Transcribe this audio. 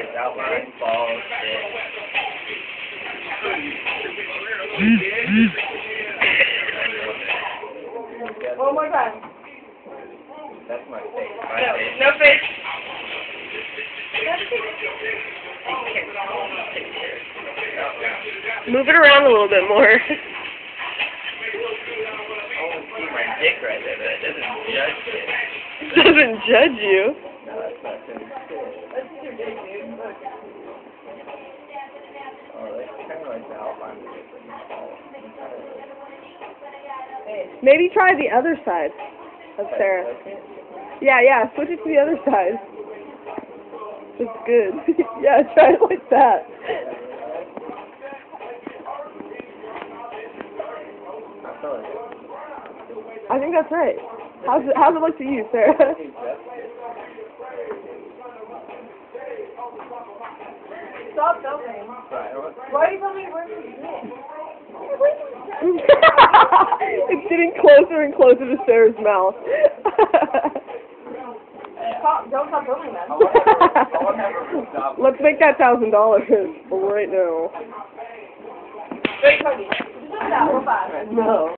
is outline, balls, One more time. That's my face. My face. No face. Move it around a little bit more. I want to see my dick right there, but it doesn't judge it. It doesn't judge you. No, that's not good. That's your big dude. Look. Oh, that's kind of like the outline of it. Maybe try the other side of Sarah. Yeah, switch it to the other side. That's good. Yeah, try it like that. I think that's right. How's it look to you, Sarah? Stop filming. Why are you filming where you It's getting closer and closer to Sarah's mouth. Don't stop filming then. Let's make that $1,000 right now. Wait, Cody. Just do that real fast. No.